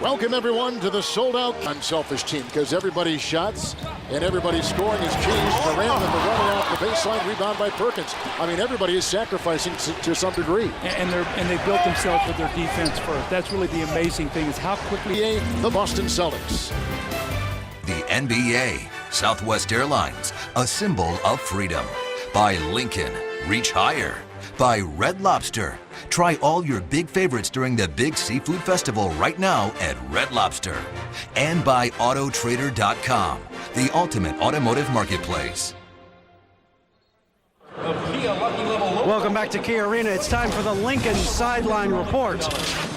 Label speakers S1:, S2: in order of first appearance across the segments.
S1: Welcome everyone to the sold-out unselfish team, because everybody's shots and everybody's scoring has changed. Durant and the runner off the baseline, rebound by Perkins. I mean, everybody is sacrificing to some degree.
S2: And they built themselves with their defense first. That's really the amazing thing, is how quickly.
S1: The Boston Celtics.
S3: The NBA, Southwest Airlines, a symbol of freedom. By Lincoln, reach higher. By Red Lobster. Try all your big favorites during the Big Seafood Festival right now at Red Lobster. And by Autotrader.com, the ultimate automotive marketplace.
S4: Welcome back to KeyArena. It's time for the Lincoln Sideline Report.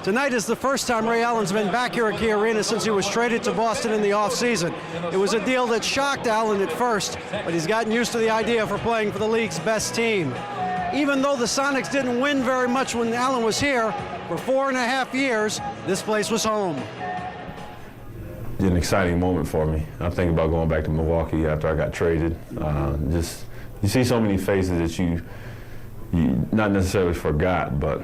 S4: Tonight is the first time Ray Allen's been back here at KeyArena since he was traded to Boston in the offseason. It was a deal that shocked Allen at first, but he's gotten used to the idea for playing for the league's best team. Even though the Sonics didn't win very much when Allen was here, for 4.5 years, this place was home.
S5: It's an exciting moment for me. I think about going back to Milwaukee after I got traded. You see so many faces that you not necessarily forgot, but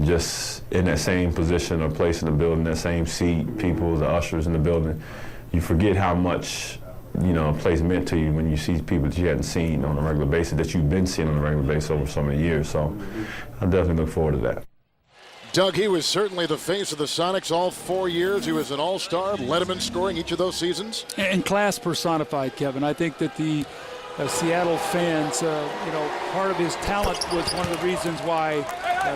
S5: just in that same position or place in the building, that same seat, people, the ushers in the building, you forget how much a place meant to you when you see people that you hadn't seen on a regular basis, that you've been seeing on a regular basis over so many years. So I definitely look forward to that.
S1: Doug, he was certainly the face of the Sonics all 4 years. He was an all-star, led them in scoring each of those seasons.
S2: And class personified, Kevin. I think that the Seattle fans, part of his talent was one of the reasons why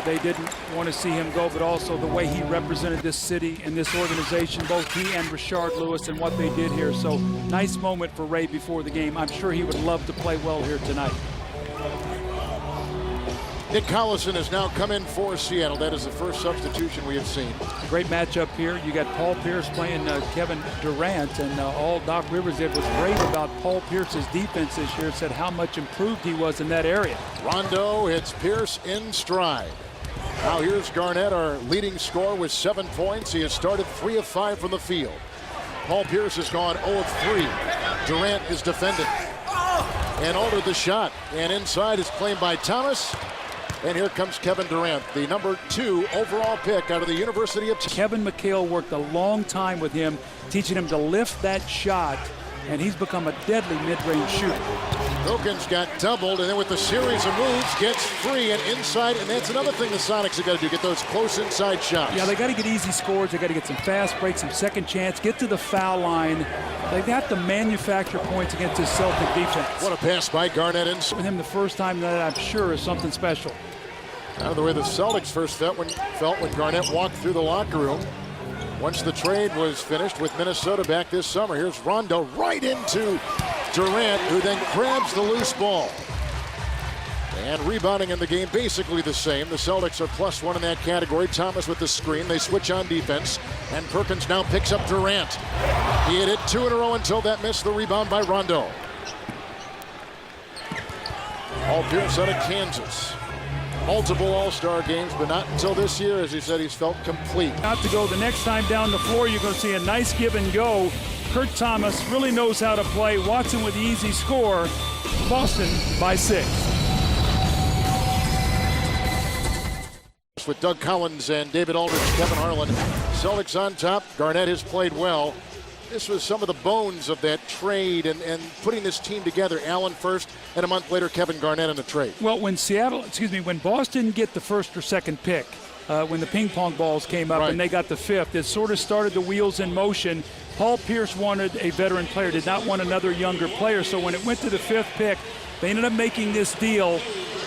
S2: they didn't want to see him go, but also the way he represented this city and this organization, both he and Rashard Lewis, and what they did here. So nice moment for Ray before the game. I'm sure he would love to play well here tonight.
S1: Nick Collison has now come in for Seattle. That is the first substitution we have seen.
S2: Great matchup here. You got Paul Pierce playing Kevin Durant, and all Doc Rivers did was great about Paul Pierce's defense this year. Said how much improved he was in that area.
S1: Rondo hits Pierce in stride. Now here's Garnett, our leading scorer, with 7 points. He has started 3 of 5 from the field. Paul Pierce has gone 0 of 3. Durant is defending and altered the shot, and inside is claimed by Thomas. And here comes Kevin Durant, the number 2 overall pick out of the University of Texas.
S2: Kevin McHale worked a long time with him, teaching him to lift that shot, and he's become a deadly mid-range shooter.
S1: Wilkins got doubled, and then with the series of moves, gets free and inside, and that's another thing the Sonics have got to do, get those close inside shots.
S2: Yeah, they got to get easy scores. They got to get some fast breaks, some second chance, get to the foul line. They got to manufacture points against this Celtic defense.
S1: What a pass by Garnett inside.
S2: With him the first time, that I'm sure is something special.
S1: Kind of the way the Celtics first felt when Garnett walked through the locker room. Once the trade was finished with Minnesota back this summer. Here's Rondo right into Durant, who then grabs the loose ball. And rebounding in the game basically the same. The Celtics are +1 in that category. Thomas with the screen. They switch on defense. And Perkins now picks up Durant. He had hit 2 in a row until that missed. The rebound by Rondo. Paul Pierce out of Kansas. Multiple All-Star games, but not until this year, as he said, he's felt complete.
S2: Not to go the next time down the floor, you're going to see a nice give and go. Kurt Thomas really knows how to play. Watson with the easy score. Boston by 6.
S1: With Doug Collins and David Aldridge, Kevin Harlan. Celtics on top. Garnett has played well. This was some of the bones of that trade and putting this team together. Allen first, and a month later, Kevin Garnett in the trade.
S2: Well, when Boston get the first or second pick, when the ping pong balls came up and they got the 5th, it sort of started the wheels in motion. Paul Pierce wanted a veteran player, did not want another younger player. So when it went to the 5th pick, they ended up making this deal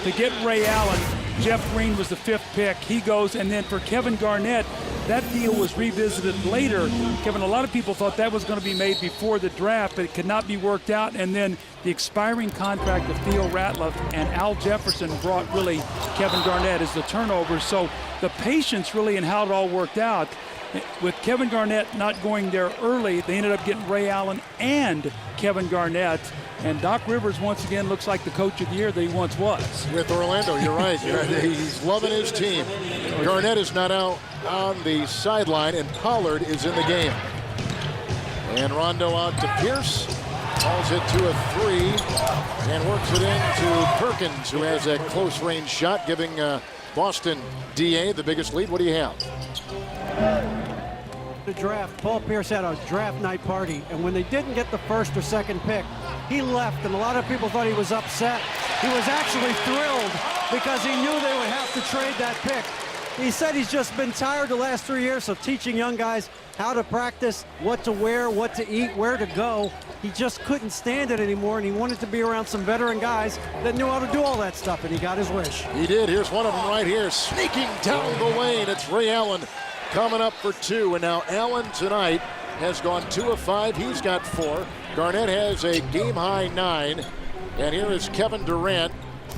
S2: to get Ray Allen. Jeff Green was the 5th pick. He goes, and then for Kevin Garnett, that deal was revisited later. Kevin, a lot of people thought that was going to be made before the draft, but it could not be worked out. And then the expiring contract of Theo Ratliff and Al Jefferson brought really Kevin Garnett as the turnover. So the patience really in how it all worked out. With Kevin Garnett not going there early, they ended up getting Ray Allen and Kevin Garnett. And Doc Rivers once again looks like the coach of the year that he once was.
S1: With Orlando, you're right. He's loving his team. Garnett is not out on the sideline, and Pollard is in the game. And Rondo out to Pierce. Calls it to a 3 and works it into Perkins, who has a close range shot, giving Boston DA the biggest lead. What do you have?
S4: The draft, Paul Pierce had a draft night party, and when they didn't get the 1st or 2nd pick, he left, and a lot of people thought he was upset. He was actually thrilled because he knew they would have to trade that pick. He said he's just been tired the last 3 years of teaching young guys how to practice, what to wear, what to eat, where to go. He just couldn't stand it anymore, and he wanted to be around some veteran guys that knew how to do all that stuff, and he got his wish.
S1: He did. Here's one of them right here, sneaking down the lane. It's Ray Allen coming up for 2, and now Allen tonight has gone 2 of 5. He's got 4. Garnett has a game-high 9, and here is Kevin Durant,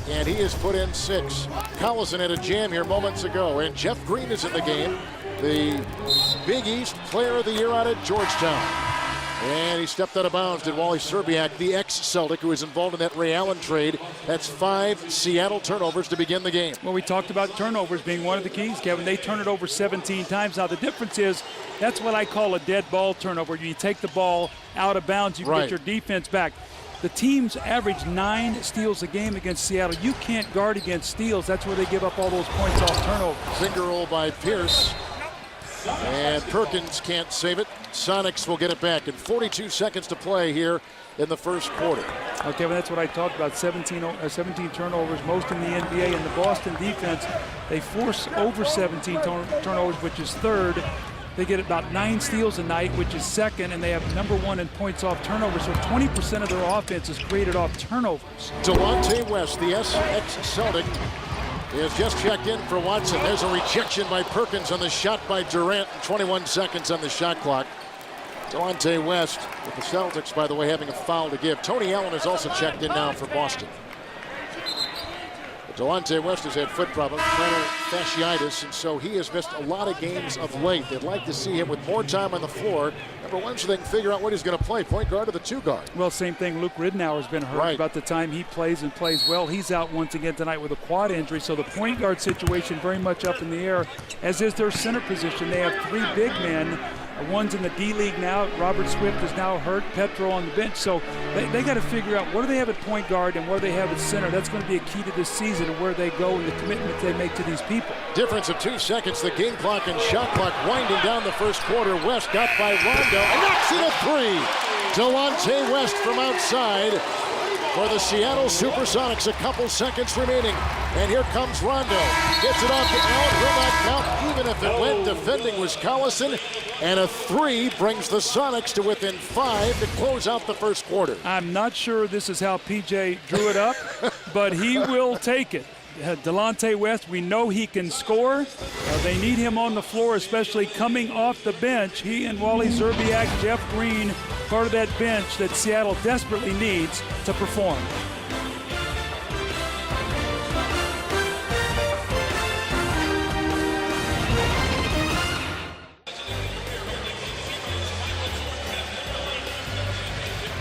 S1: and he has put in 6. Collison had a jam here moments ago, and Jeff Green is in the game, the Big East Player of the Year out of Georgetown. And he stepped out of bounds, did Wally Szczerbiak, the ex-Celtic who was involved in that Ray Allen trade. That's 5 Seattle turnovers to begin the game.
S2: Well, we talked about turnovers being one of the keys, Kevin. They turn it over 17 times. Now, the difference is that's what I call a dead ball turnover. You take the ball out of bounds, you get your defense back. The teams average 9 steals a game against Seattle. You can't guard against steals. That's where they give up all those points off turnovers.
S1: Finger roll by Pierce. And Perkins can't save it. Sonics will get it back in 42 seconds to play here in the first quarter.
S2: Okay, well, that's what I talked about, 17 turnovers, most in the NBA. And the Boston defense, they force over 17 turnovers, which is 3rd. They get about 9 steals a night, which is 2nd, and they have number 1 in points off turnovers. So 20% of their offense is created off turnovers.
S1: Delonte West, the ex-Celtic, is just checked in for Watson. There's a rejection by Perkins on the shot by Durant. 21 seconds on the shot clock. Delonte West with the Celtics, by the way, having a foul to give. Tony Allen is also checked in now for Boston. But Delonte West has had foot problems, plantar fasciitis, and so he has missed a lot of games of late. They'd like to see him with more time on the floor. Number 1, so they can figure out what he's going to play, point guard or the 2 guard.
S2: Well, same thing. Luke Ridnour's been hurt. About the time he plays and plays well, he's out once again tonight with a quad injury. So the point guard situation very much up in the air, as is their center position. They have 3 big men. One's in the D-League now. Robert Swift is now hurt. Petro on the bench. So they got to figure out what do they have at point guard and what do they have at center. That's going to be a key to this season and where they go and the commitment they make to these people.
S1: Difference of 2 seconds. The game clock and shot clock winding down the first quarter. West got by Rondo and knocks in a 3. Delonte West from outside for the Seattle Supersonics. A couple seconds remaining. And here comes Rondo. Gets it off to Allen. Will not count even if it went. Defending was Collison. And a 3 brings the Sonics to within 5 to close out the first quarter.
S2: I'm not sure this is how PJ drew it up, but he will take it. Delonte West, we know he can score. They need him on the floor, especially coming off the bench. He and Wally Szczerbiak, Jeff Green, part of that bench that Seattle desperately needs to perform.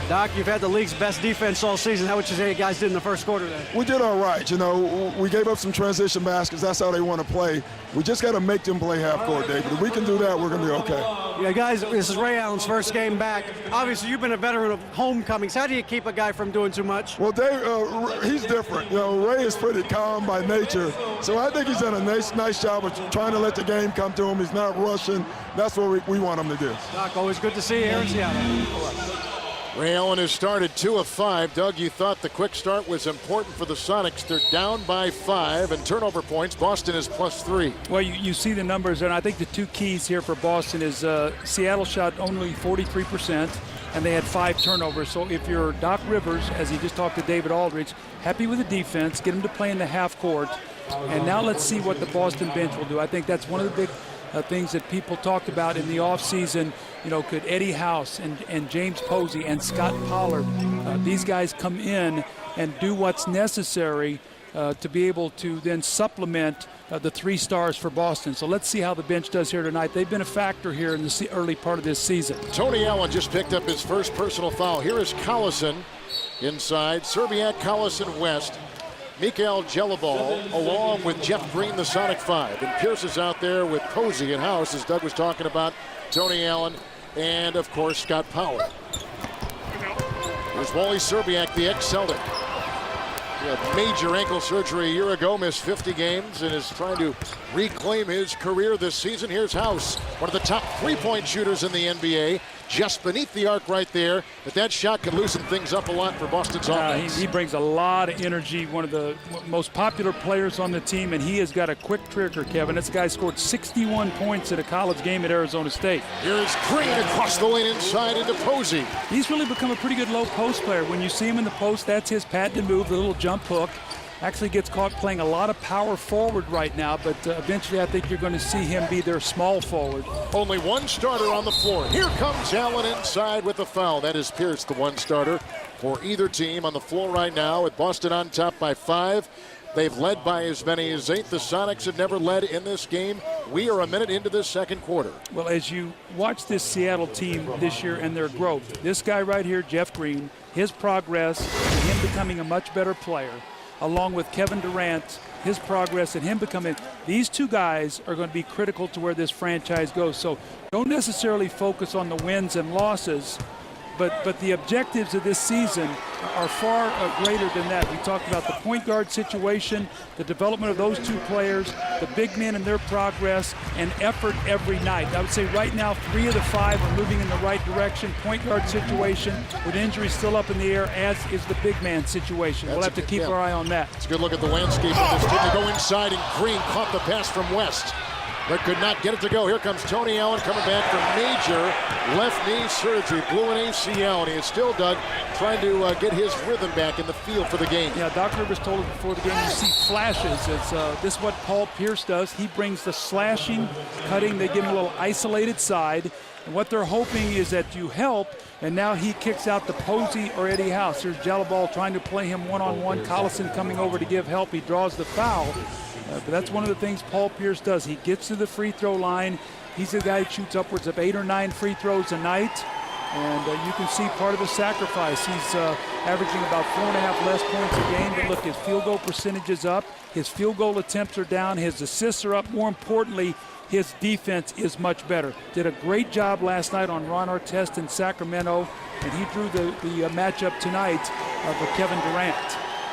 S4: Doc, you've had the league's best defense all season. How would you say you guys did in the first quarter then?
S6: We did all right. You know, we gave up some transition baskets. That's how they want to play. We just got to make them play half court, David. If we can do that, we're going to be okay.
S4: Yeah, guys, this is Ray Allen's first game back. Obviously, you've been a veteran of homecomings. How do you keep a guy from doing too much?
S6: Well, Dave, he's different. You know, Ray is pretty calm by nature. So I think he's done a nice job of trying to let the game come to him. He's not rushing. That's what we want him to do.
S4: Doc, always good to see you here in Seattle.
S1: Ray Allen has started 2 of 5. Doug, you thought the quick start was important for the Sonics. They're down by 5, and turnover points, Boston is +3.
S2: Well, you see the numbers, and I think the 2 keys here for Boston is Seattle shot only 43%, and they had 5 turnovers. So if you're Doc Rivers, as he just talked to David Aldridge, happy with the defense, get him to play in the half court, and now let's see what the Boston bench will do. I think that's one of the big things that people talked about in the offseason. You know, could Eddie House and James Posey and Scott Pollard, these guys come in and do what's necessary to be able to then supplement the 3 stars for Boston. So let's see how the bench does here tonight. They've been a factor here in the early part of this season.
S1: Tony Allen just picked up his first personal foul. Here is Collison inside. Szczerbiak, Collison, West. Mikael Jelabal along with Jeff Green, the Sonic 5. And Pierce is out there with Posey and House, as Doug was talking about, Tony Allen, and of course Scott Power. Here's Wally Szczerbiak, the ex-Celtic. Had major ankle surgery a year ago, missed 50 games, and is trying to reclaim his career this season. Here's House, one of the top three-point shooters in the NBA, just beneath the arc right there. But that shot can loosen things up a lot for Boston's offense.
S2: He brings a lot of energy, one of the most popular players on the team, and he has got a quick trigger, Kevin. This guy scored 61 points at a college game at Arizona State.
S1: Here's Green across the lane inside into Posey.
S2: He's really become a pretty good low post player. When you see him in the post, that's his patented move, the little jump hook. Actually gets caught playing a lot of power forward right now, but eventually I think you're going to see him be their small forward.
S1: Only one starter on the floor. Here comes Allen inside with the foul. That is Pierce, the one starter for either team on the floor right now, with Boston on top by 5. They've led by as many as 8. The Sonics have never led in this game. We are a minute into the second quarter.
S2: Well, as you watch this Seattle team this year and their growth, this guy right here, Jeff Green, his progress and him becoming a much better player, along with Kevin Durant, his progress and him becoming, these two guys are going to be critical to where this franchise goes. So don't necessarily focus on the wins and losses, but the objectives of this season are far greater than that. We talked about the point guard situation, the development of those two players, the big men and their progress, and effort every night. I would say right now 3 of the 5 are moving in the right direction. Point guard situation with injuries still up in the air, as is the big man situation. We'll have to keep our eye on that.
S1: It's a good look at the landscape of this team. They go inside, and Green caught the pass from West, but could not get it to go. Here comes Tony Allen coming back from major left knee surgery. Blew an ACL, and he is still, Doug, trying to get his rhythm back in the field for the game.
S2: Yeah, Dr. Rivers told us before the game, you see flashes. This is what Paul Pierce does. He brings the slashing, cutting. They give him a little isolated side. And what they're hoping is that you help, and now he kicks out to Posey or Eddie House. Here's Jalabal trying to play him one-on-one. Collison coming over to give help. He draws the foul. But that's one of the things Paul Pierce does. He gets to the free throw line. He's a guy who shoots upwards of 8 or 9 free throws a night. And you can see part of the sacrifice. He's averaging about 4.5 less points a game. But look, his field goal percentage is up. His field goal attempts are down. His assists are up. More importantly, his defense is much better. Did a great job last night on Ron Artest in Sacramento. And he drew the matchup tonight for Kevin Durant.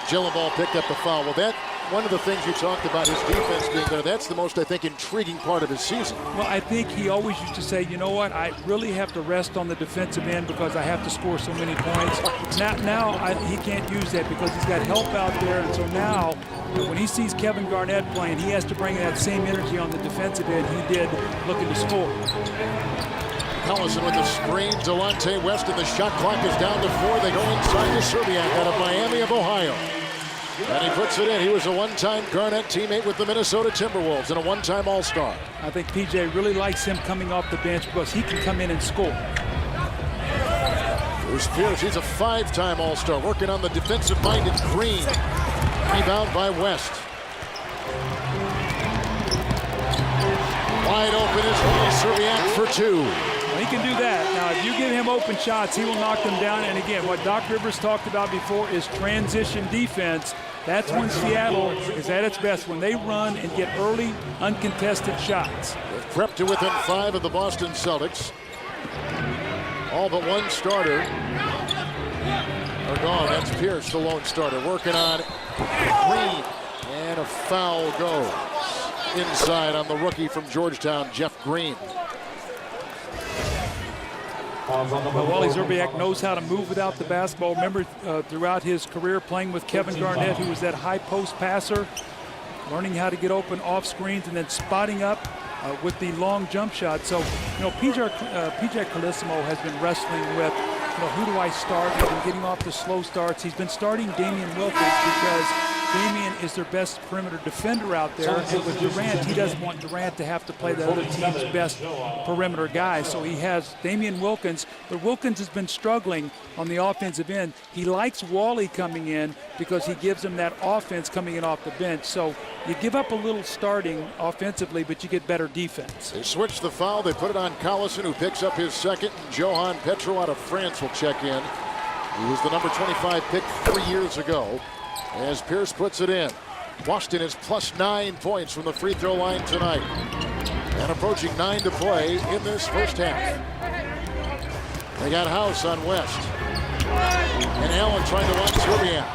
S1: Jalabal picked up the foul. Well, one of the things you talked about, his defense being there, that's the most, I think, intriguing part of his season.
S2: Well, I think he always used to say, you know what, I really have to rest on the defensive end because I have to score so many points. Now he can't use that because he's got help out there. And so now, when he sees Kevin Garnett playing, he has to bring that same energy on the defensive end he did looking to score.
S1: Collison with the screen. Delonte West, and the shot clock is down to 4. They go inside to Serbiak out of Miami of Ohio. And he puts it in. He was a one-time Garnett teammate with the Minnesota Timberwolves and a one-time All-Star.
S2: I think PJ really likes him coming off the bench because he can come in and score.
S1: Here's Pierce. He's a 5-time All-Star, working on the defensive-minded Green. Rebound by West. Wide open is Serbiak for 2.
S2: Well, he can do that. Now, if you give him open shots, he will knock them down. And again, what Doc Rivers talked about before is transition defense. That's when Seattle is at its best, when they run and get early, uncontested shots.
S1: They've crept to within 5 of the Boston Celtics. All but one starter are gone. That's Pierce, the lone starter, working on Green. And a foul goes inside on the rookie from Georgetown, Jeff Green.
S2: Well, Wally Szczerbiak knows how to move without the basketball. Remember, throughout his career playing with Kevin Garnett, who was that high post passer, learning how to get open off screens and then spotting up with the long jump shot. So, PJ Carlissimo has been wrestling with, who do I start? He's been getting off the slow starts. He's been starting Damian Wilkins because Damian is their best perimeter defender out there. And with Durant, he doesn't want Durant to have to play the other team's best perimeter guy. So he has Damian Wilkins, but Wilkins has been struggling on the offensive end. He likes Wally coming in because he gives him that offense coming in off the bench. So you give up a little starting offensively, but you get better defense.
S1: They switch the foul. They put it on Collison, who picks up his second. Johan Petro out of France will check in. He was the number 25 pick 3 years ago. As Pierce puts it in. Boston is plus 9 points from the free throw line tonight. And approaching 9 to play in this first half. They got House on West. And Allen trying to watch Serbiak.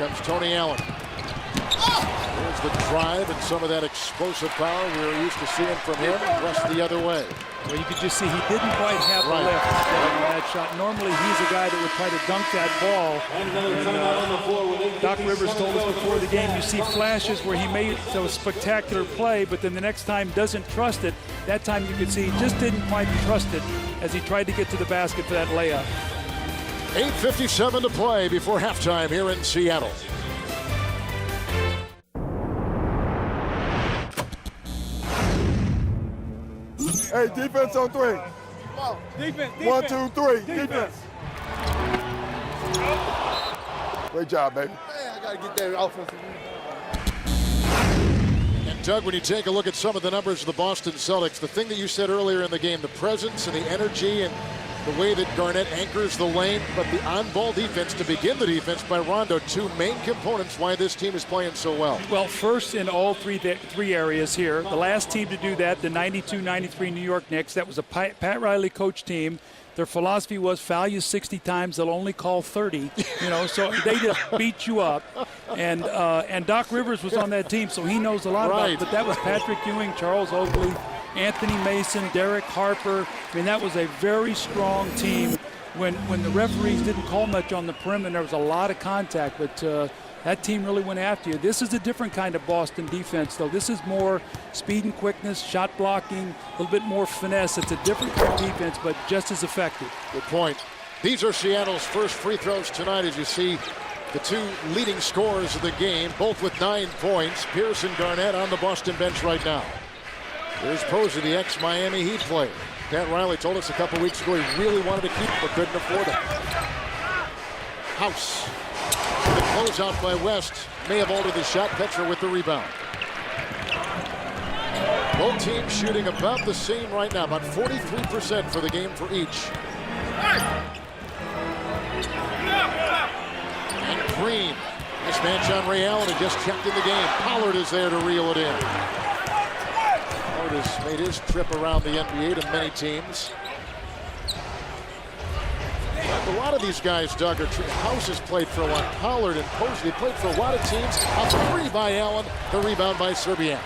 S1: comes Tony Allen. Here's the drive and some of that explosive power we're used to seeing from him. Rest the other way.
S2: Well, you could just see he didn't quite have the lift on that shot. Normally, he's a guy that would try to dunk that ball. And, Doc Rivers told us before the game, you see flashes where he made a spectacular play, but then the next time doesn't trust it. That time you could see he just didn't quite trust it as he tried to get to the basket for that layup.
S1: 8:57 to play before halftime here in Seattle.
S6: Hey, defense on three.
S7: Defense.
S6: 1, 2, 3. Defense. Great job, baby.
S7: Man, I got to get that offensive.
S1: And Doug, when you take a look at some of the numbers of the Boston Celtics, the thing that you said earlier in the game, the presence and the energy and the way that Garnett anchors the lane, but the on-ball defense to begin the defense by Rondo, two main components why this team is playing so well.
S2: Well, first in all three areas here. The last team to do that, the 92-93 New York Knicks, that was a Pat Riley coach team. Their philosophy was foul you 60 times, they'll only call 30. So they just beat you up. And Doc Rivers was on that team, so he knows a lot about it. But that was Patrick Ewing, Charles Oakley, Anthony Mason, Derek Harper. I mean, that was a very strong team. When the referees didn't call much on the perimeter, there was a lot of contact, but that team really went after you. This is a different kind of Boston defense, though. This is more speed and quickness, shot blocking, a little bit more finesse. It's a different kind of defense, but just as effective.
S1: Good point. These are Seattle's first free throws tonight, as you see the two leading scorers of the game, both with 9 points. Pierce and Garnett on the Boston bench right now. Here's Posey, the ex-Miami Heat player. Pat Riley told us a couple weeks ago he really wanted to keep him, but couldn't afford him. House. The closeout by West may have altered the shot. Petra with the rebound. Both teams shooting about the same right now, about 43% for the game for each. And Green. Mismatch on Ray Allen, who just checked in the game. Pollard is there to reel it in. Has made his trip around the NBA to many teams. A lot of these guys, Doug, House has played for a lot. Pollard and Posey, they played for a lot of teams. A three by Allen, the rebound by Serbiak.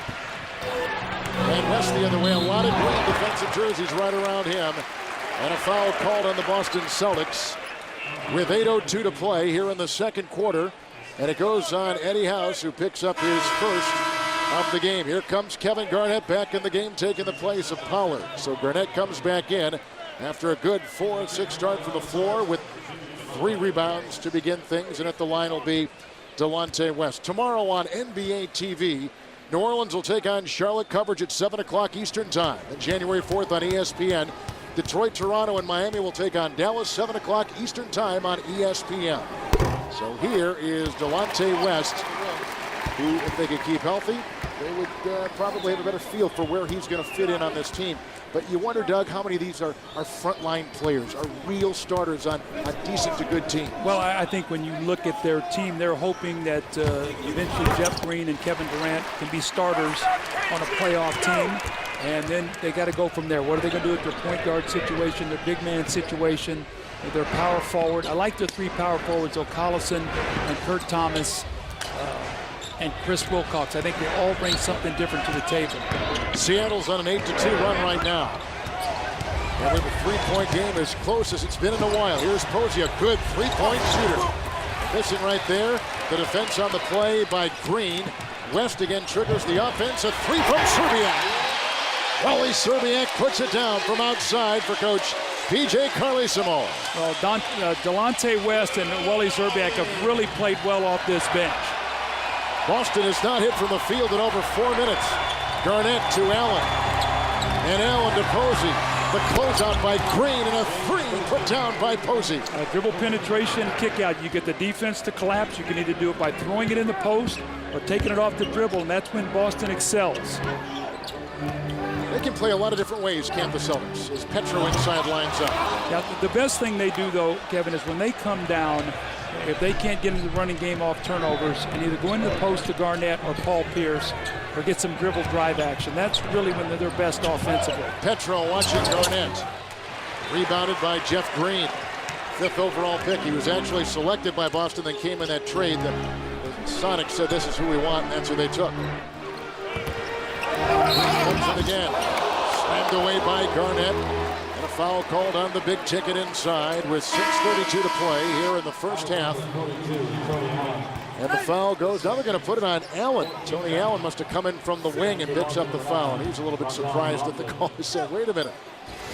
S1: And West the other way, a lot of green defensive jerseys right around him. And a foul called on the Boston Celtics with 8:02 to play here in the second quarter. And it goes on Eddie House, who picks up his first of the game. Here comes Kevin Garnett back in the game, taking the place of Pollard. So Garnett comes back in after a good 4-6 start from the floor with 3 rebounds to begin things. And at the line will be Delonte West. Tomorrow on NBA TV, New Orleans will take on Charlotte, coverage at 7 o'clock Eastern time. And January 4th on ESPN, Detroit, Toronto, and Miami will take on Dallas, 7 o'clock Eastern time on ESPN. So here is Delonte West, who, if they could keep healthy, they would probably have a better feel for where he's going to fit in on this team. But you wonder, Doug, how many of these are frontline players, are real starters on a decent to good team?
S2: Well, I think when you look at their team, they're hoping that eventually Jeff Green and Kevin Durant can be starters on a playoff team. And then they got to go from there. What are they going to do with their point guard situation, their big man situation, their power forward? I like their 3 power forwards, O'Collison and Kurt Thomas. And Chris Wilcox. I think they all bring something different to the table.
S1: Seattle's on an 8-2 run right now. And the three-point game as close as it's been in a while. Here's Posey, a good three-point shooter. Missing right there. The defense on the play by Green. West again triggers the offense. A 3 from Serbiak. Wally Serbiak puts it down from outside for Coach P.J. Carlesimo.
S2: Well, Delonte West and Wally Serbiak have really played well off this bench.
S1: Boston has not hit from the field in over 4 minutes. Garnett to Allen. And Allen to Posey. The closeout by Green and a 3 put down by Posey.
S2: Dribble penetration, kick out. You get the defense to collapse. You can either do it by throwing it in the post or taking it off the dribble, and that's when Boston excels.
S1: They can play a lot of different ways, can't the Celtics, as Petro inside lines up.
S2: Now, the best thing they do, though, Kevin, is when they come down, if they can't get into the running game off turnovers and either go into the post to Garnett or Paul Pierce or get some dribble drive action, that's really when they're their best offensively.
S1: Petro watching Garnett. Rebounded by Jeff Green. 5th overall pick. He was actually selected by Boston, then came in that trade. The Sonics said, this is who we want, and that's who they took. Comes in again. Slammed away by Garnett. And a foul called on the big ticket inside with 6:32 to play here in the first half. And the foul goes. Now they're going to put it on Allen. Tony Allen must have come in from the wing and picks up the foul. And he's a little bit surprised at the call. He said, wait a minute.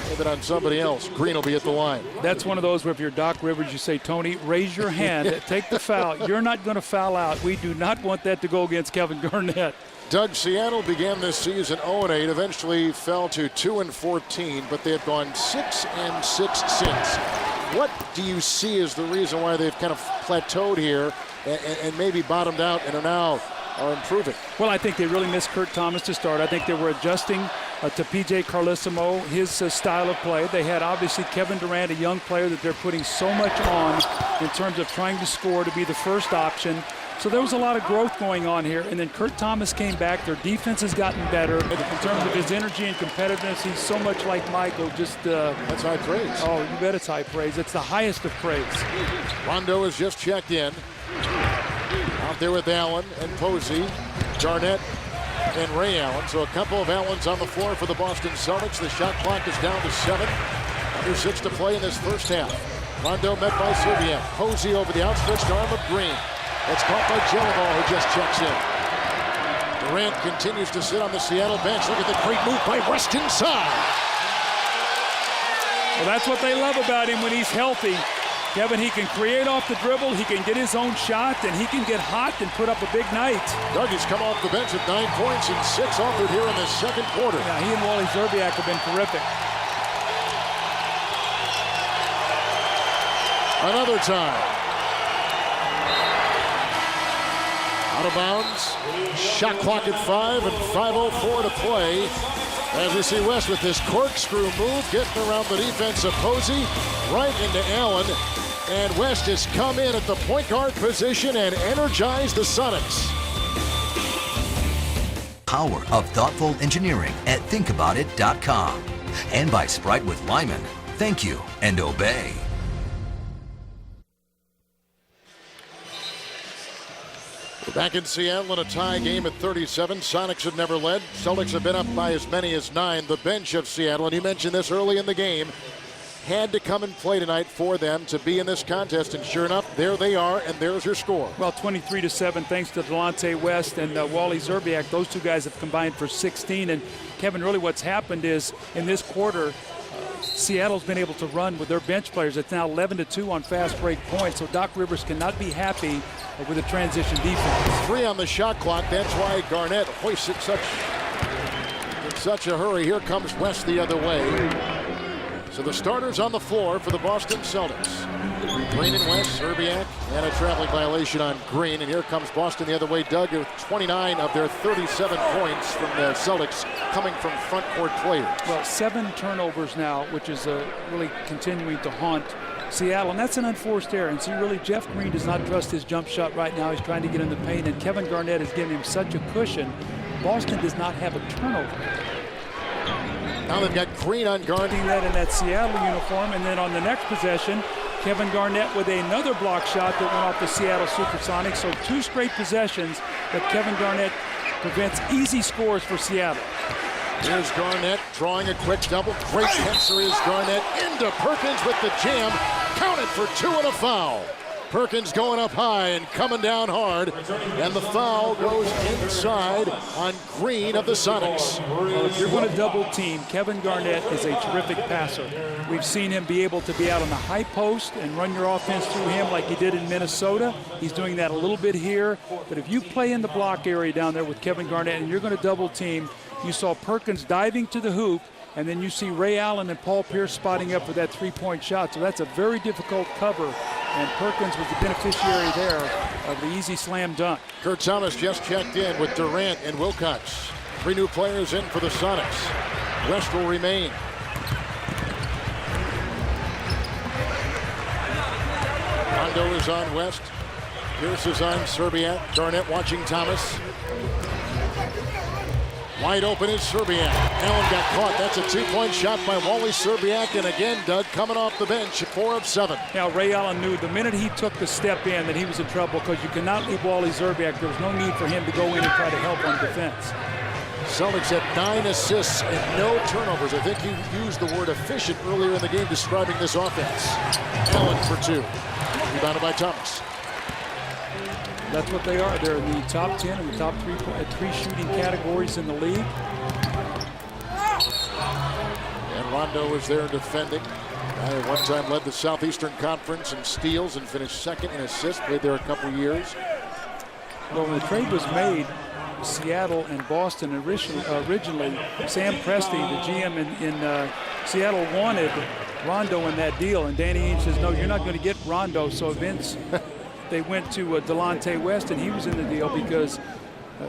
S1: Put it on somebody else. Green will be at the line.
S2: That's one of those where if you're Doc Rivers, you say, Tony, raise your hand. Take the foul. You're not going to foul out. We do not want that to go against Kevin Garnett.
S1: Doug, Seattle began this season 0-8, eventually fell to 2-14, but they have gone 6-6 since. What do you see as the reason why they've kind of plateaued here and maybe bottomed out and are improving?
S2: Well, I think they really missed Kurt Thomas to start. I think they were adjusting to P.J. Carlesimo, his style of play. They had obviously Kevin Durant, a young player that they're putting so much on in terms of trying to score, to be the first option. So there was a lot of growth going on here, and then Kurt Thomas came back. Their defense has gotten better in terms of his energy and competitiveness. He's so much like Michael.
S1: That's high praise.
S2: Oh, you bet it's high praise. It's the highest of praise.
S1: Rondo has just checked in. Out there with Allen and Posey, Garnett and Ray Allen. So a couple of Allens on the floor for the Boston Celtics. The shot clock is down to 7. Under 6 to play in this first half. Rondo met by Serbiak. Posey over the outstretched arm of Green. It's caught by Jellival, who just checks in. Durant continues to sit on the Seattle bench. Look at the great move by West inside.
S2: Well, that's what they love about him when he's healthy. Kevin, he can create off the dribble, he can get his own shot, and he can get hot and put up a big night.
S1: Doug has come off the bench with 9 points and 6 offered here in the second quarter.
S2: Yeah, he and Wally Zerbiak have been terrific.
S1: Another time. Out of bounds. Shot clock at 5 and 5:04 to play. As we see West with this corkscrew move, getting around the defense of Posey, right into Allen. And West has come in at the point guard position and energized the Sonics.
S3: Power of thoughtful engineering at thinkaboutit.com. And by Sprite with Lyman. Thank you and obey.
S1: We're back in Seattle in a tie game at 37. Sonics have never led. Celtics have been up by as many as 9. The bench of Seattle, and you mentioned this early in the game, had to come and play tonight for them to be in this contest. And sure enough, there they are, and there's your score.
S2: Well, 23-7, thanks to Delonte West and Wally Zerbiak. Those two guys have combined for 16. And Kevin, really what's happened is in this quarter, Seattle's been able to run with their bench players. It's now 11-2 on fast break points. So Doc Rivers cannot be happy with a transition defense.
S1: 3 on the shot clock. That's why Garnett hoists it in such a hurry. Here comes West the other way. So the starters on the floor for the Boston Celtics. Green and West, Zerbiak, and a traveling violation on Green. And here comes Boston the other way. Doug with 29 of their 37 points from the Celtics coming from front court players.
S2: Well, 7 turnovers now, which is really continuing to haunt Seattle, and that's an unforced error. And see, really, Jeff Green does not trust his jump shot right now. He's trying to get in the paint, and Kevin Garnett is giving him such a cushion. Boston does not have a turnover.
S1: Now they've got Green on guard.
S2: That in that Seattle uniform, and then on the next possession, Kevin Garnett with another block shot that went off the Seattle Supersonics. So 2 straight possessions that Kevin Garnett prevents easy scores for Seattle.
S1: Here's Garnett drawing a quick double. Great answer is Garnett into Perkins with the jam. Counted for 2 and a foul. Perkins going up high and coming down hard. And the foul goes inside on Green of the Sonics.
S2: Well, if you're going to double team, Kevin Garnett is a terrific passer. We've seen him be able to be out on the high post and run your offense through him like he did in Minnesota. He's doing that a little bit here. But if you play in the block area down there with Kevin Garnett and you're going to double team, you saw Perkins diving to the hoop, and then you see Ray Allen and Paul Pierce spotting up for that 3-point shot. So that's a very difficult cover, and Perkins was the beneficiary there of the easy slam dunk.
S1: Kurt Thomas just checked in with Durant and Wilcox. 3 new players in for the Sonics. West will remain. Rondo is on West. Pierce is on Zerbiak. Garnett watching Thomas. Wide open is Serbiak. Allen got caught. That's a two-point shot by Wally Serbiak. And again, Doug coming off the bench, 4 of 7.
S2: Now, Ray Allen knew the minute he took the step in that he was in trouble because you cannot leave Wally Serbiak. There was no need for him to go in and try to help on defense.
S1: Celtics had 9 assists and no turnovers. I think you used the word efficient earlier in the game describing this offense. Allen for 2. Rebounded by Thomas.
S2: That's what they are. They're in the top 10 and the top 3 shooting categories in the league.
S1: And Rondo was there defending. At one time led the Southeastern Conference in steals and finished 2nd in assists. Played there a couple years.
S2: Well, when the trade was made, Seattle and Boston originally, Sam Presti, the GM in Seattle, wanted Rondo in that deal. And Danny Ainge says, no, you're not going to get Rondo. So Vince... They went to Delonte West, and he was in the deal because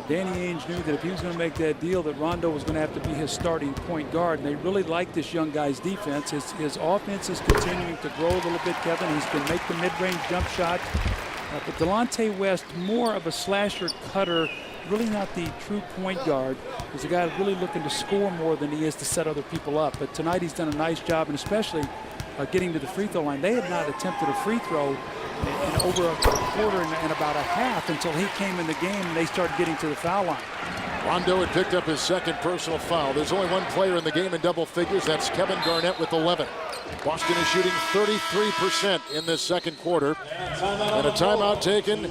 S2: Danny Ainge knew that if he was going to make that deal, that Rondo was going to have to be his starting point guard. And they really like this young guy's defense. His offense is continuing to grow a little bit, Kevin. He's going to make the mid-range jump shot. But Delonte West, more of a slasher cutter, really not the true point guard. He's a guy really looking to score more than he is to set other people up. But tonight he's done a nice job, and especially getting to the free throw line. They had not attempted a free throw in over a quarter and about a half until he came in the game and they started getting to the foul line.
S1: Rondo had picked up his 2nd personal foul. There's only one player in the game in double figures. That's Kevin Garnett with 11. Boston is shooting 33% in this 2nd quarter. And a timeout taken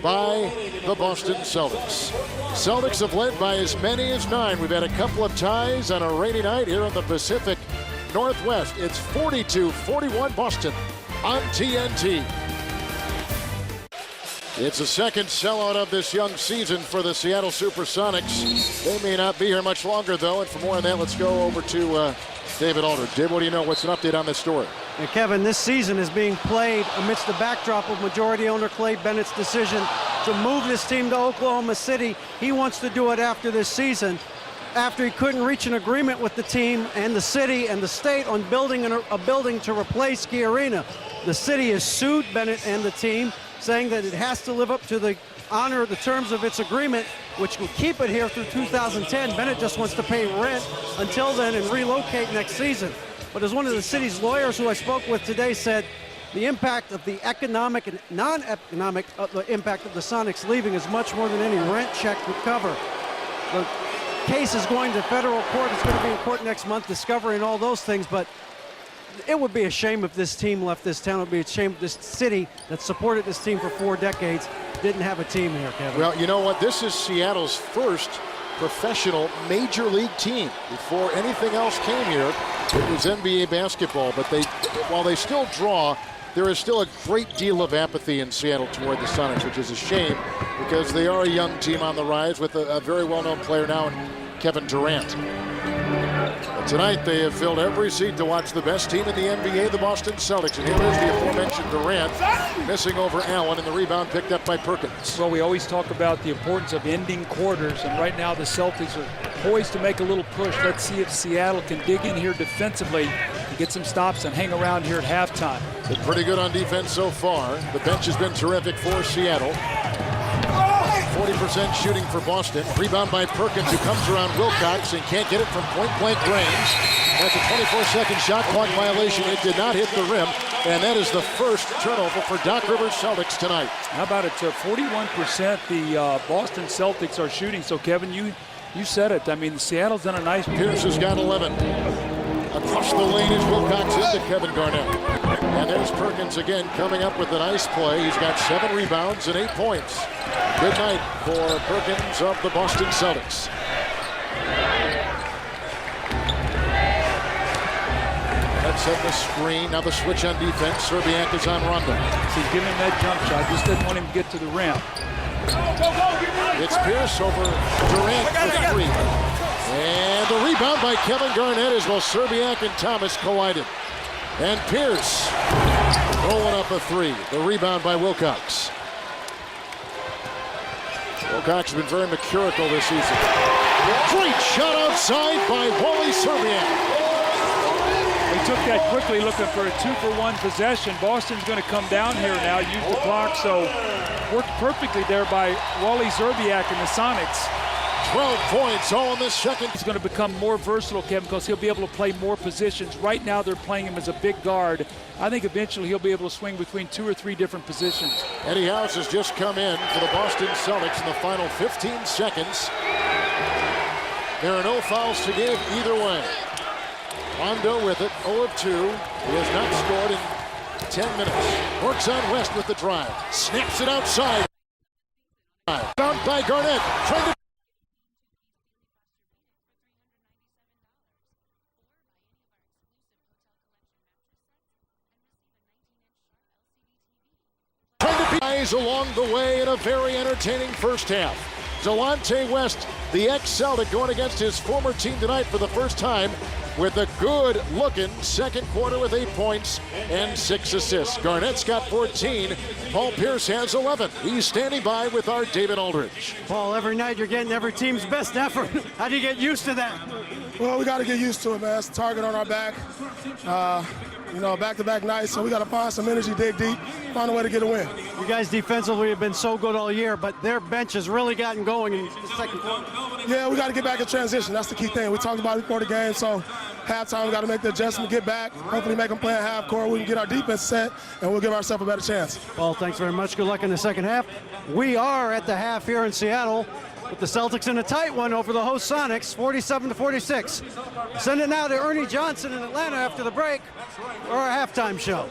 S1: by the Boston Celtics. Celtics have led by as many as 9. We've had a couple of ties on a rainy night here in the Pacific Northwest. It's 42-41 Boston on TNT. It's the 2nd sellout of this young season for the Seattle Supersonics. They may not be here much longer, though. And for more on that, let's go over to David Alder. Dave, what do you know? What's an update on this story?
S4: And Kevin, this season is being played amidst the backdrop of majority owner Clay Bennett's decision to move this team to Oklahoma City. He wants to do it after this season, after he couldn't reach an agreement with the team and the city and the state on building a building to replace KeyArena. The city has sued Bennett and the team, saying that it has to live up to the terms of its agreement, which will keep it here through 2010. Bennett just wants to pay rent until then and relocate next season. But as one of the city's lawyers who I spoke with today said, the impact of the economic and non-economic impact of the Sonics leaving is much more than any rent check would cover. The case is going to federal court. It's going to be in court next month, discovery and all those things, but it would be a shame if this team left this town. It would be a shame if this city that supported this team for 4 decades didn't have a team here, Kevin.
S1: Well, you know what? This is Seattle's first professional major league team. Before anything else came here, it was NBA basketball. But while they still draw, there is still a great deal of apathy in Seattle toward the Sonics, which is a shame because they are a young team on the rise with a very well-known player now in Kevin Durant. But tonight they have filled every seat to watch the best team in the NBA, the Boston Celtics. And here is the aforementioned Durant missing over Allen, and the rebound picked up by Perkins.
S2: Well, we always talk about the importance of ending quarters, and right now the Celtics are poised to make a little push. Let's see if Seattle can dig in here defensively and get some stops and hang around here at halftime.
S1: Been pretty good on defense so far. The bench has been terrific for Seattle. 40% shooting for Boston. Rebound by Perkins, who comes around Wilcox and can't get it from point-blank range. That's a 24-second shot clock violation. It did not hit the rim, and that is the first turnover for Doc Rivers Celtics tonight.
S2: How about it? 41% the Boston Celtics are shooting. So, Kevin, you said it. I mean, Seattle's done a nice...
S1: Pierce has got 11. Across the lane is Wilcox into Kevin Garnett. And there's Perkins again coming up with a nice play. He's got 7 rebounds and 8 points. Good night for Perkins of the Boston Celtics. Let's set the screen. Now the switch on defense. Serbiak is on Rondo.
S2: He's giving him that jump shot. Just didn't want him to get to the rim.
S1: It's Pierce over Durant for 3. And the rebound by Kevin Garnett as well. Serbiak and Thomas collided. And Pierce rolling up a 3. The rebound by Wilcox. Wilcox has been very mercurical this season. Great shot outside by Wally Serbiak.
S2: He took that quickly, looking for a 2-for-1 possession. Boston's going to come down here now, use the clock, so worked perfectly there by Wally Serbiak and the Sonics.
S1: 12 points all in the second.
S2: He's going to become more versatile, Kevin, because he'll be able to play more positions. Right now they're playing him as a big guard. I think eventually he'll be able to swing between 2 or 3 different positions.
S1: Eddie House has just come in for the Boston Celtics in the final 15 seconds. There are no fouls to give either way. Rondo with it, 0 of 2. He has not scored in 10 minutes. Works on West with the drive. Snaps it outside. Found by Garnett. Trying to beat along the way in a very entertaining first half. Delonte West, the ex-Celtic, going against his former team tonight for the first time with a good-looking second quarter with 8 points and 6 assists. Garnett's got 14. Paul Pierce has 11. He's standing by with our David Aldridge.
S4: Paul, every night you're getting every team's best effort. How do you get used to that?
S6: Well, we got to get used to it, man. It's a target on our back. You know, back-to-back nights, so we got to find some energy, dig deep, find a way to get a win.
S4: You guys defensively have been so good all year, but their bench has really gotten going in the second quarter.
S6: Yeah, we got to get back in transition. That's the key thing. We talked about it before the game, so halftime we got to make the adjustment, get back, hopefully make them play in half court. We can get our defense set, and we'll give ourselves a better chance.
S4: Paul, thanks very much. Good luck in the second half. We are at the half here in Seattle, with the Celtics in a tight one over the host Sonics, 47-46. Send it now to Ernie Johnson in Atlanta after the break for our halftime show.